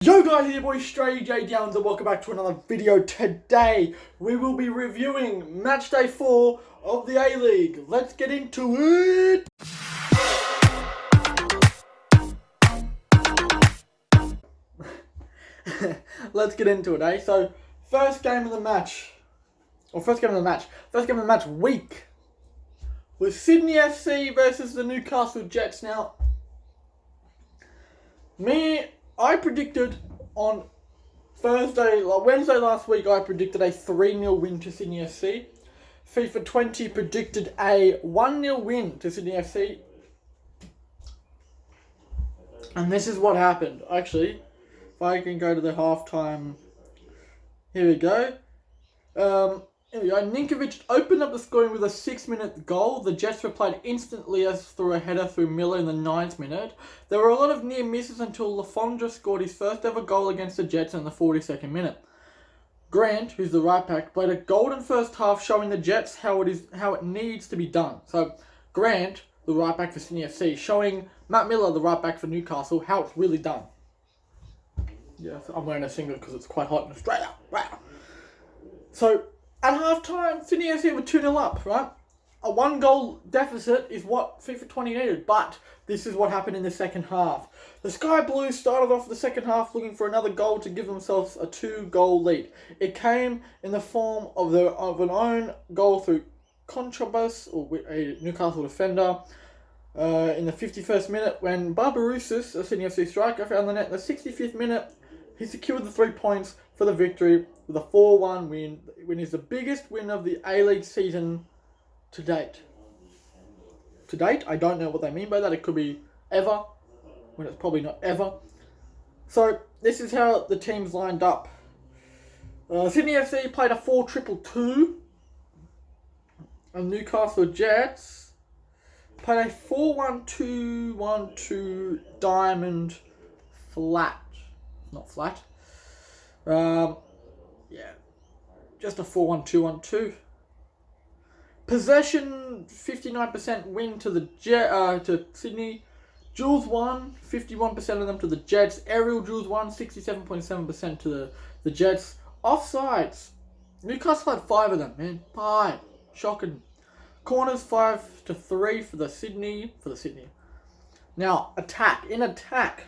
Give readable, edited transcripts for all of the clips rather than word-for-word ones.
Yo guys, it's your boy Stray J Downs and welcome back to another video. Today we will be reviewing match day 4 of the A-League. Let's get into it! Let's get into it, eh? So, first game of the match week was Sydney FC versus the Newcastle Jets. Now, I predicted on Wednesday last week, I predicted a 3-0 win to Sydney FC. FIFA 20 predicted a 1-0 win to Sydney FC. And this is what happened. Actually, if I can go to the halftime. Here we go. Ninkovic opened up the scoring with a 6-minute goal. The Jets replied instantly as through a header through Miller in the 9th minute. There were a lot of near misses until Lafondra scored his first ever goal against the Jets in the 42nd minute. Grant, who's the right back, played a golden first half, showing the Jets how it needs to be done. So Grant, the right back for Sydney FC, showing Matt Miller, the right back for Newcastle, how it's really done. Yes, I'm wearing a singlet because it's quite hot in Australia. Wow. So at half-time, Sydney FC were 2-0 up, right? A 1-goal deficit is what FIFA 20 needed, but this is what happened in the second half. The Sky Blues started off the second half looking for another goal to give themselves a 2-goal lead. It came in the form of an own goal through Contrabus, or a Newcastle defender, in the 51st minute when Barbarouses, a Sydney FC striker, found the net. In the 65th minute, he secured the 3 points for the victory with a 4-1 win. The win is the biggest win of the A-League season to date. To date, I don't know what they mean by that. It could be ever, when it's probably not ever. So, this is how the teams lined up. Sydney FC played a 4-2-2. And Newcastle Jets played a 4-1-2-1-2 diamond flat. Not flat. Just a 4-1-2-1-2. Possession, 59% win to to Sydney. Duels won, 51% of them to the Jets. Aerial duels won, 67.7% to the Jets. Offsides, Newcastle had 5 of them, man. 5. Shocking. Corners 5-3 for the Sydney. Now, in attack.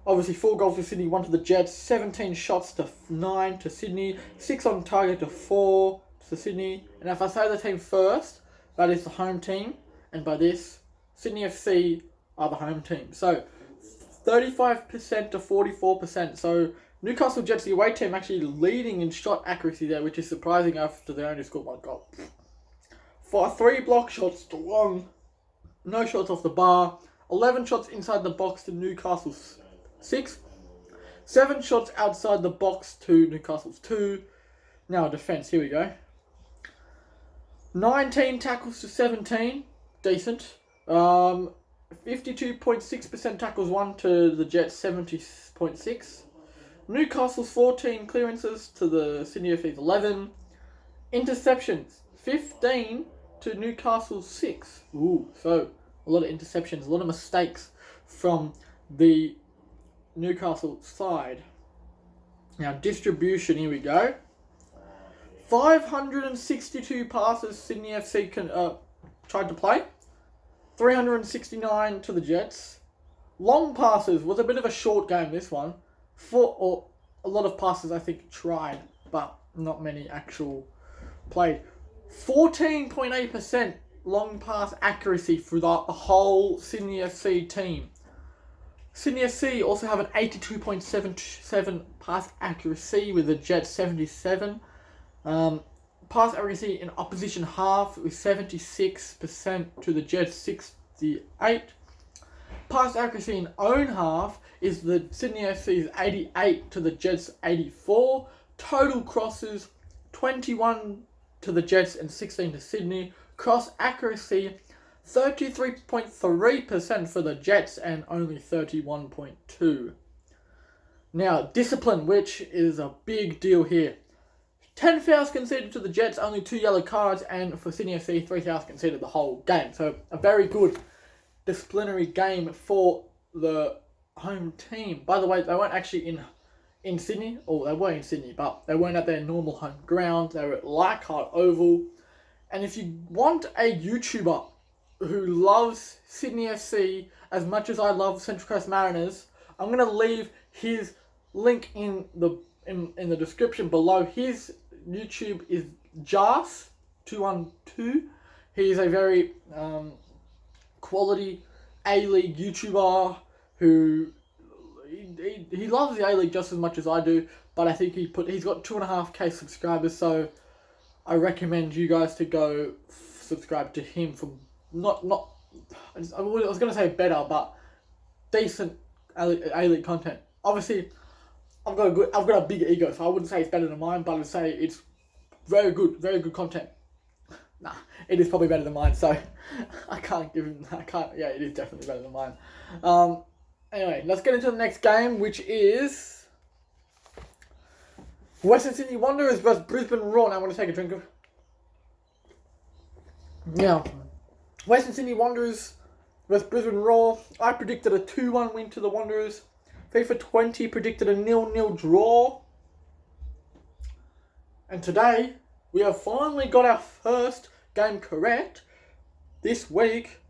Obviously, 4 goals to Sydney, 1 to the Jets, 17 shots to 9 to Sydney, 6 on target to 4 to Sydney. And if I say the team first, that is the home team. And by this, Sydney FC are the home team. So, 35% to 44%. So, Newcastle Jets, the away team, actually leading in shot accuracy there, which is surprising after they only scored 1 goal. 3 block shots to 1. No shots off the bar. 11 shots inside the box to Newcastle's 6. 7 shots outside the box to Newcastle's 2. Now defence, here we go. 19 tackles to 17. Decent. 52.6% tackles won to the Jets, 70.6. Newcastle's 14 clearances to the Sydney FC's 11. Interceptions, 15 to Newcastle's 6. So a lot of interceptions, a lot of mistakes from the Newcastle side. Now distribution, here we go. 562 passes Sydney FC tried to play. 369 to the Jets. Long passes was a bit of a short game, this one. A lot of passes I think tried, but not many actual played. 14.8% long pass accuracy for the whole Sydney FC team. Sydney FC also have an 82.77 pass accuracy with the Jets 77. Pass accuracy in opposition half with 76% to the Jets 68. Pass accuracy in own half is the Sydney FC's 88 to the Jets 84. Total crosses 21 to the Jets and 16 to Sydney. Cross accuracy 33.3% for the Jets and only 31.2%. Now, discipline, which is a big deal here. 10 fouls conceded to the Jets, only 2 yellow cards, and for Sydney FC, 3 fouls conceded the whole game. So, a very good disciplinary game for the home team. By the way, they weren't actually in Sydney, or they were in Sydney, but they weren't at their normal home ground. They were at Leichhardt Oval. And if you want a YouTuber who loves Sydney FC as much as I love Central Coast Mariners, I'm gonna leave his link in the description below. His YouTube is Jas212. He's a very quality A-League YouTuber who he loves the A-League just as much as I do, but I think he's got 2.5k subscribers, so I recommend you guys to go subscribe to him for I was gonna say better, but decent A-League content. Obviously, I've got a big ego, so I wouldn't say it's better than mine, but I'd say it's very good content. Nah, it is probably better than mine, so yeah, it is definitely better than mine. Anyway, let's get into the next game, which is Western Sydney Wanderers versus Brisbane Roar. Now I'm going to take a drink of... Now, Western Sydney Wanderers versus Brisbane Roar. I predicted a 2-1 win to the Wanderers. FIFA 20 predicted a 0-0 draw. And today, we have finally got our first game correct. This week,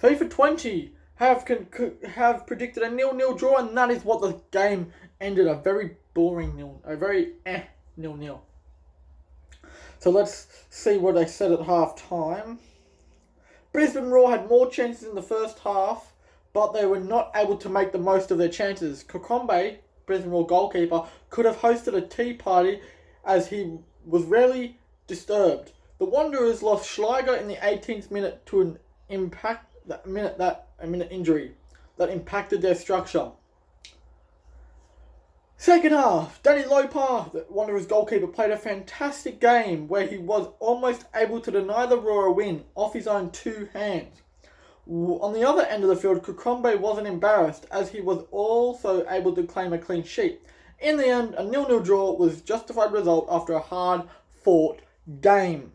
FIFA 20 have predicted a 0-0 draw, and that is what the game ended. A very boring 0-0. So let's see what they said at half time. Brisbane Roar had more chances in the first half, but they were not able to make the most of their chances. Kokombe, Brisbane Roar goalkeeper, could have hosted a tea party as he was rarely disturbed. The Wanderers lost Schleicher in the 18th minute to an minute injury that impacted their structure. Second half, Danny Lopa, the Wanderers goalkeeper, played a fantastic game where he was almost able to deny the Roar a win off his own two hands. On the other end of the field, Kokombe wasn't embarrassed as he was also able to claim a clean sheet. In the end, a 0-0 draw was a justified result after a hard-fought game.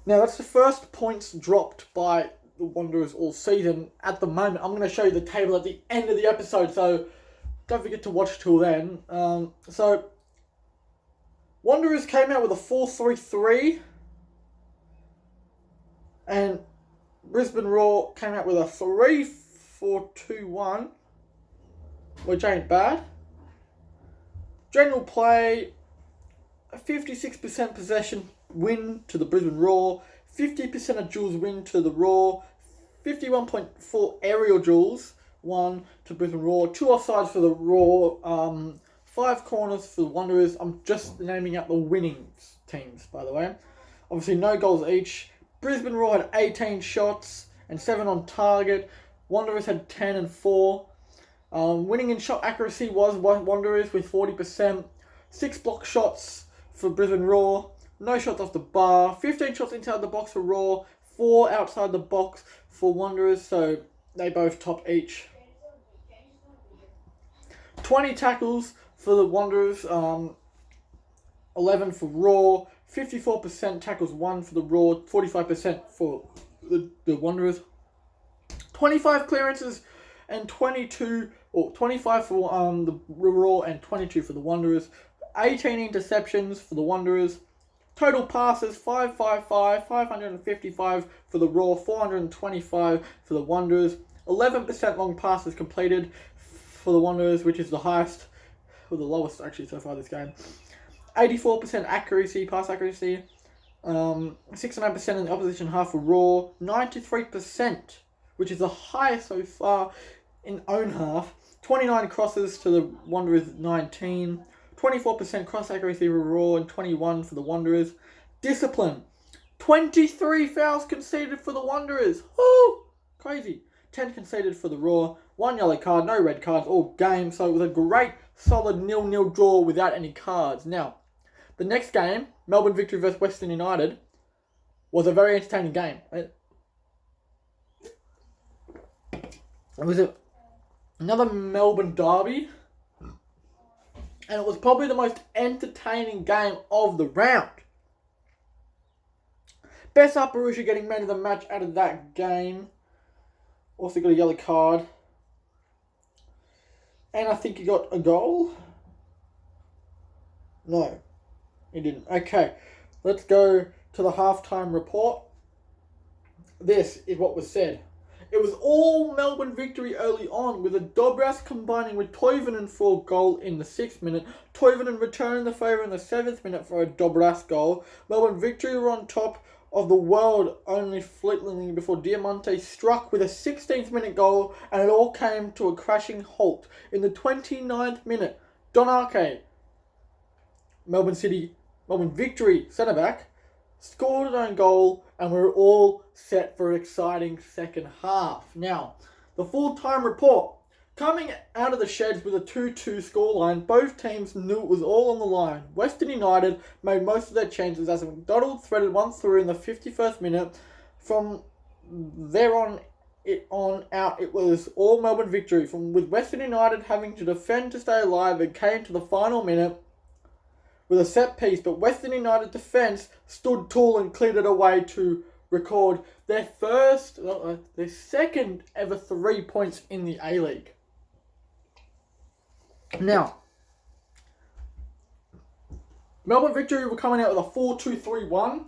Now, that's the first points dropped by the Wanderers all season. At the moment, I'm going to show you the table at the end of the episode, so don't forget to watch till then. So, Wanderers came out with a 4-3-3, and Brisbane Roar came out with a 3-4-2-1, which ain't bad. General play, a 56% possession win to the Brisbane Roar, 50% of duels win to the Roar, 51.4 aerial duels won to Brisbane Roar, 2 offsides for the Roar, 5 corners for the Wanderers. I'm just naming out the winning teams, by the way. Obviously, no goals each. Brisbane Roar had 18 shots and 7 on target. Wanderers had 10 and 4. Winning in shot accuracy was Wanderers with 40%. 6 block shots for Brisbane Roar. No shots off the bar. 15 shots inside the box for Roar. 4 outside the box for Wanderers. So they both top each. 20 tackles for the Wanderers. 11 for Roar. 54% tackles won for the Roar. 45% for the Wanderers. 25 clearances and 25 for the Roar and 22 for the Wanderers. 18 interceptions for the Wanderers. Total passes, 555 for the Roar, 425 for the Wanderers. 11% long passes completed for the Wanderers, which is the highest, or the lowest actually so far this game. 84% accuracy, pass accuracy. 69% in the opposition half for Roar. 93%, which is the highest so far in own half. 29 crosses to the Wanderers, 19. 24% cross accuracy for Roar and 21 for the Wanderers. Discipline. 23 fouls conceded for the Wanderers. Woo! Crazy. 10 conceded for the Roar. 1 yellow card, no red cards all game. So it was a great, solid 0-0 draw without any cards. Now, the next game, Melbourne Victory versus Western United, was a very entertaining game. It was another Melbourne derby. And it was probably the most entertaining game of the round. Besart Berisha getting man of the match out of that game. Also got a yellow card. And I think he got a goal. No, he didn't. Okay, let's go to the halftime report. This is what was said. It was all Melbourne victory early on, with a Dobras combining with Toivonen for a goal in the 6th minute. Toivonen returning the favour in the 7th minute for a Dobras goal. Melbourne victory were on top of the world only fleetingly before Diamante struck with a 16th minute goal, and it all came to a crashing halt. In the 29th minute, Don Arce, Melbourne victory centre-back, scored an own goal, and we're all set for an exciting second half. Now, the full-time report. Coming out of the sheds with a 2-2 scoreline, both teams knew it was all on the line. Western United made most of their changes as McDonald threaded one through in the 51st minute. From there on out, it was all Melbourne victory, with Western United having to defend to stay alive. It came to the final minute with a set piece, but Western United defence stood tall and cleared it away to record their second ever 3 points in the A-League. Now, Melbourne victory were coming out with a 4-2-3-1,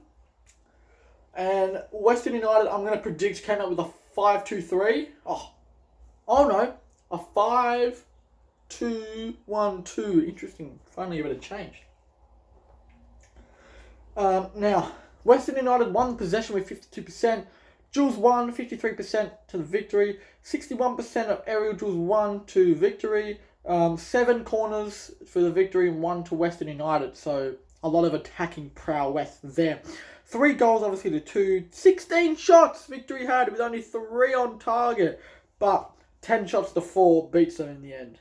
and Western United, I'm going to predict, came out with a 5-2-3. Oh no, a 5-2-1-2. Interesting. Finally a bit of change. Now, Western United won possession with 52%. Jules won 53% to the victory. 61% of aerial duels won to victory. 7 corners for the victory and 1 to Western United. So a lot of attacking prowess there. 3 goals obviously to 2. 16 shots victory had with only 3 on target. But 10 shots to 4 beats them in the end.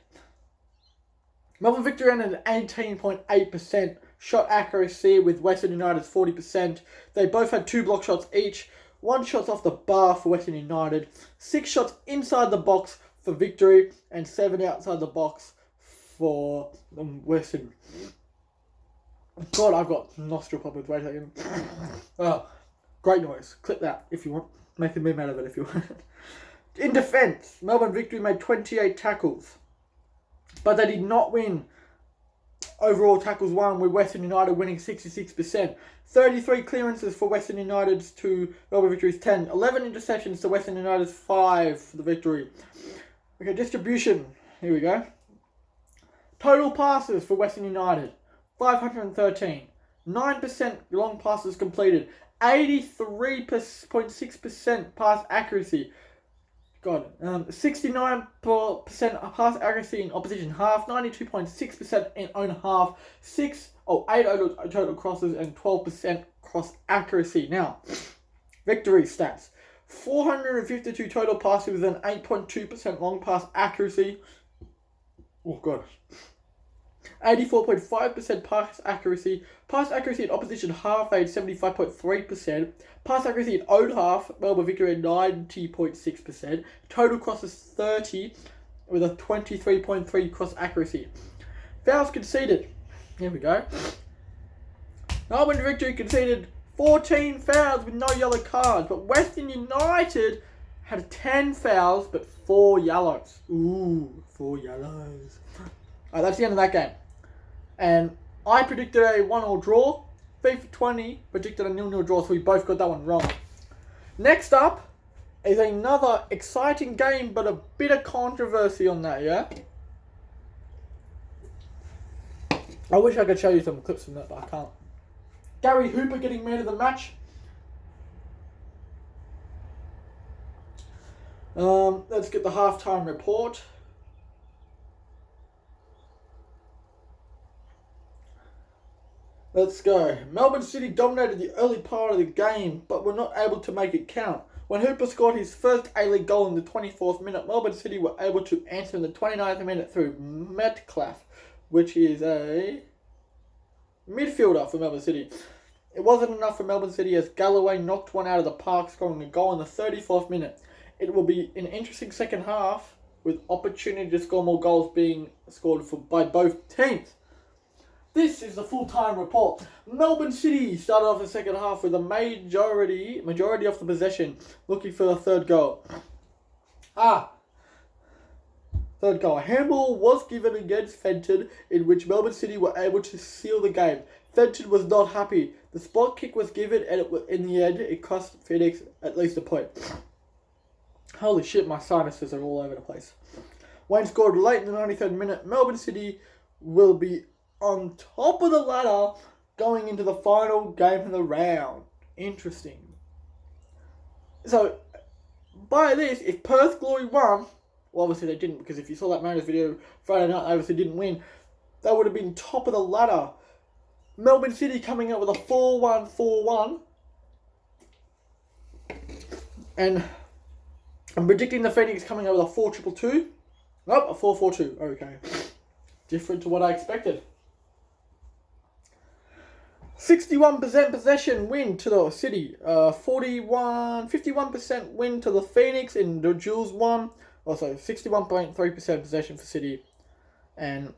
Melbourne victory ended at 18.8% shot accuracy with Western United's 40%. They both had 2 block shots each. 1 shot off the bar for Western United. 6 shots inside the box for victory. And 7 outside the box for Western. God, I've got nostril pop with wait a second. Oh, great noise. Clip that if you want. Make a meme out of it if you want. In defence, Melbourne victory made 28 tackles. But they did not win. Overall tackles won, with Western United winning 66%. 33 clearances for Western United's to Melbourne victory's 10. 11 interceptions to Western United's 5 for the victory. Okay, distribution. Here we go. Total passes for Western United. 513. 9% long passes completed. 83.6% pass accuracy. 69% pass accuracy in opposition half, 92.6% in own half, 8 total crosses and 12% cross accuracy. Now, victory stats. 452 total passes with an 8.2% long pass accuracy. Oh god. 84.5% pass accuracy. Pass accuracy in opposition half made 75.3%. Pass accuracy in own half, Melbourne victory at 90.6%. Total crosses 30 with a 23.3 cross accuracy. Fouls conceded. Here we go. Melbourne victory conceded 14 fouls with no yellow cards, but Western United had 10 fouls but 4 yellows. Ooh, 4 yellows. Alright, that's the end of that game. And I predicted a 1-1 draw. FIFA20 predicted a 0-0 draw, so we both got that one wrong. Next up is another exciting game, but a bit of controversy on that, yeah? I wish I could show you some clips from that, but I can't. Gary Hooper getting man of the match. Let's get the halftime report. Let's go. Melbourne City dominated the early part of the game, but were not able to make it count. When Hooper scored his first A-League goal in the 24th minute, Melbourne City were able to answer in the 29th minute through Metcalf, which is a midfielder for Melbourne City. It wasn't enough for Melbourne City as Galloway knocked one out of the park, scoring a goal in the 34th minute. It will be an interesting second half, with opportunity to score more goals being scored by both teams. This is the full-time report. Melbourne City started off the second half with a majority of the possession, looking for the third goal. Third goal. A handball was given against Fenton, in which Melbourne City were able to seal the game. Fenton was not happy. The spot kick was given, and in the end, it cost Phoenix at least a point. Holy shit, my sinuses are all over the place. Wayne scored late in the 93rd minute. Melbourne City will be on top of the ladder going into the final game of the round. Interesting. So, by this, if Perth Glory won, well, obviously they didn't, because if you saw that Mariners video Friday night, they obviously didn't win. They would have been top of the ladder. Melbourne City coming out with a 4-1-4-1. And I'm predicting the Phoenix coming out with a 4-2-2. Nope, a 4-4-2. Okay. Different to what I expected. 61% possession win to the City. 51% win to the Phoenix in the Jules 1. Also, 61.3% possession for City. And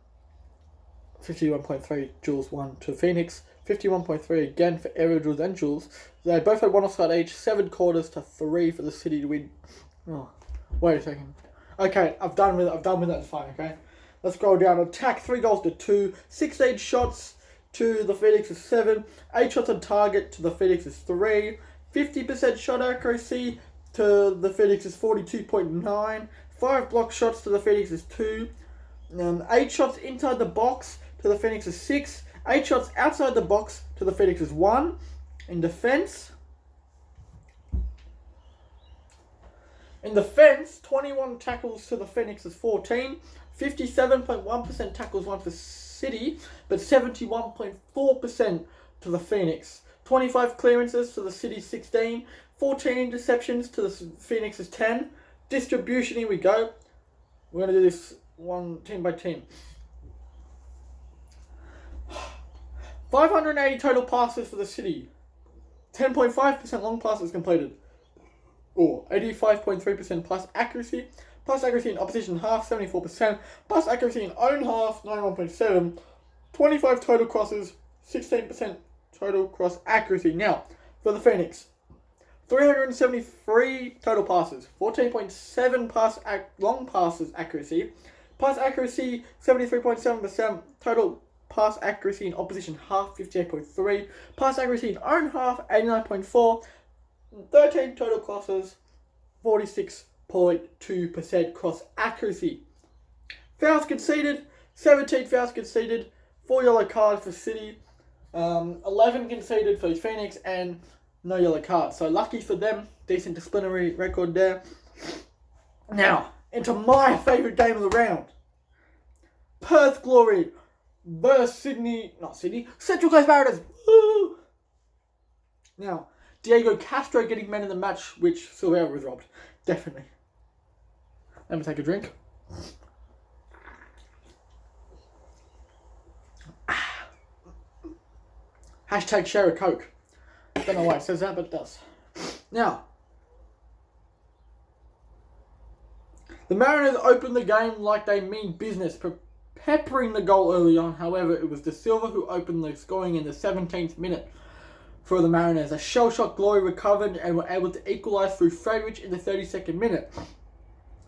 51.3 Jules 1 to Phoenix. 51.3 again for Aerial Jules and Jules. They both had one offside each. 7 quarters to 3 for the City to win. Oh, wait a second. Okay, I've done with that. It's fine, okay? Let's go down. Attack 3 goals to 2. 16 shots to the Phoenix is 7. 8 shots on target to the Phoenix is 3. 50% shot accuracy to the Phoenix is 42.9. 5 block shots to the Phoenix is 2. 8 shots inside the box to the Phoenix is 6. 8 shots outside the box to the Phoenix is 1. In defense, 21 tackles to the Phoenix is 14. 57.1% tackles won for City, but 71.4% to the Phoenix. 25 clearances to the City 16. 14 interceptions to the Phoenix is 10. Distribution, here we go. We're going to do this one team by team. 580 total passes for the City. 10.5% long passes completed. 85.3% pass accuracy. Pass accuracy in opposition half, 74%. Pass accuracy in own half, 91.7%. 25 total crosses, 16% total cross accuracy. Now, for the Phoenix, 373 total passes, 14.7 long passes accuracy. Pass accuracy, 73.7%. Total pass accuracy in opposition half, 58.3%. Pass accuracy in own half, 89.4%. 13 total crosses, 46.2% cross accuracy. Fouls conceded, 17 fouls conceded, 4 yellow cards for City, 11 conceded for Phoenix, and no yellow cards. So lucky for them, decent disciplinary record there. Now, into my favourite game of the round. Perth Glory versus Central Coast Mariners. Woo! Now, Diego Castro getting man of the match, which Silvera was robbed. Definitely. Let me take a drink. Hashtag share a Coke. Don't know why it says that, but it does. Now, the Mariners opened the game like they mean business, peppering the goal early on. However, it was De Silva who opened the scoring in the 17th minute. For the Mariners, a shell-shock Glory recovered and were able to equalise through Fredrich in the 32nd minute.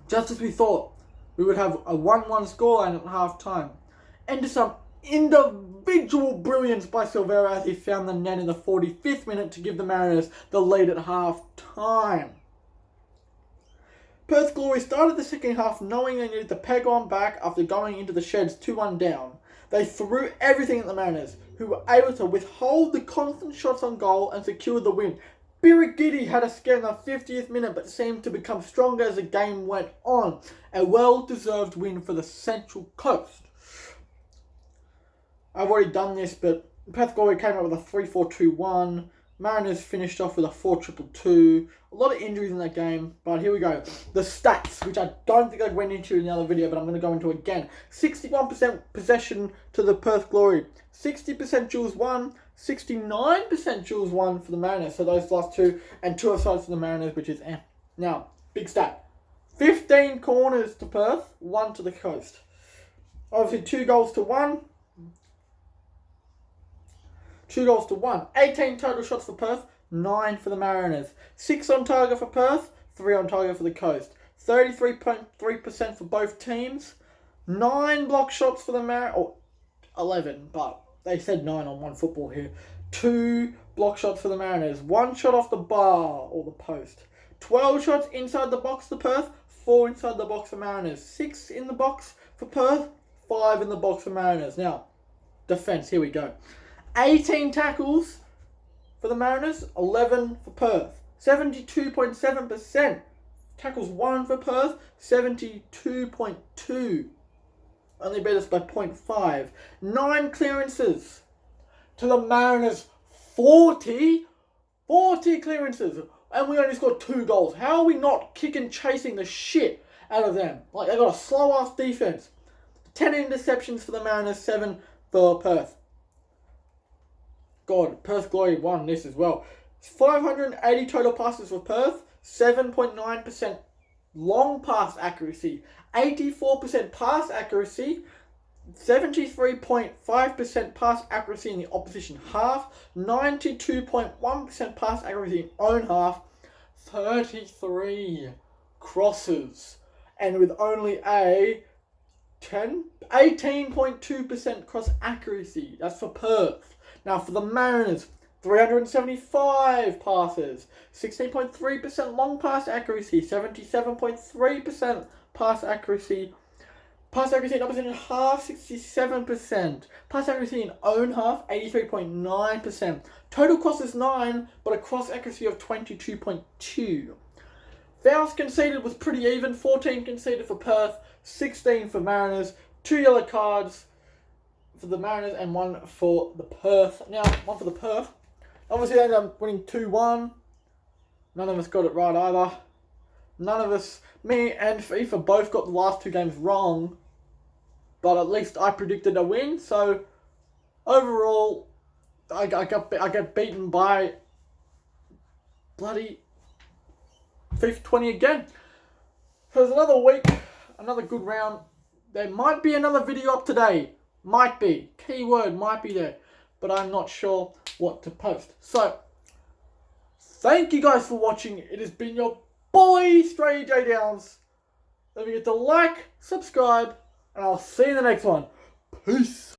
Just as we thought, we would have a 1-1 scoreline at half-time. And to some individual brilliance by Silvera as he found the net in the 45th minute to give the Mariners the lead at half-time. Perth Glory started the second half knowing they needed to peg on back after going into the sheds 2-1 down. They threw everything at the Mariners, who were able to withhold the constant shots on goal and secure the win. Birighitti had a scare in the 50th minute but seemed to become stronger as the game went on. A well-deserved win for the Central Coast. I've already done this, but Perth Glory came up with a 3-4-2-1. Mariners finished off with a 4-2-2. A lot of injuries in that game, but here we go. The stats, which I don't think I went into in the other video, but I'm going to go into again. 61% possession to the Perth Glory. 60% Jules 1. 69% Jules 1 for the Mariners. So those last two, and 2 offsides for the Mariners, which is Now, big stat. 15 corners to Perth, 1 to the Coast. Obviously, 2 goals to 1. 2-1. 18 total shots for Perth, 9 for the Mariners. 6 on target for Perth, 3 on target for the Coast. 33.3% for both teams. 9 block shots for the Mariners, or 11, but they said 9 on One Football here. 2 block shots for the Mariners. 1 shot off the bar, or the post. 12 shots inside the box for Perth, 4 inside the box for Mariners. 6 in the box for Perth, 5 in the box for Mariners. Now, defence, here we go. 18 tackles for the Mariners, 11 for Perth. 72.7%. Tackles 1 for Perth, 72.2. Only beat us by 0.5. 9 clearances to the Mariners, 40. 40 clearances. And we only scored 2 goals. How are we not kicking, chasing the shit out of them? Like, they got a slow-ass defence. 10 interceptions for the Mariners, 7 for Perth. God, Perth Glory won this as well. 580 total passes for Perth, 7.9% long pass accuracy, 84% pass accuracy, 73.5% pass accuracy in the opposition half, 92.1% pass accuracy in own half, 33 crosses, and with only a 18.2% cross accuracy. That's for Perth. Now for the Mariners, 375 passes, 16.3% long pass accuracy, 77.3% pass accuracy. Pass accuracy in opposition half, 67%. Pass accuracy in own half, 83.9%. Total crosses 9, but a cross accuracy of 22.2. Fouls conceded was pretty even. 14 conceded for Perth, 16 for Mariners. 2 yellow cards for the Mariners and 1 for the Perth. Now, 1 for the Perth. Obviously, they ended up winning 2-1. None of us got it right either. None of us, me and FIFA, both got the last 2 games wrong. But at least I predicted a win. So, overall, I got beaten by bloody FIFA 20 again. So, there's another week, another good round. There might be another video up today. Might be. Keyword might be there. But I'm not sure what to post. So, thank you guys for watching. It has been your boy, Stray J Downs. Don't forget to like, subscribe, and I'll see you in the next one. Peace.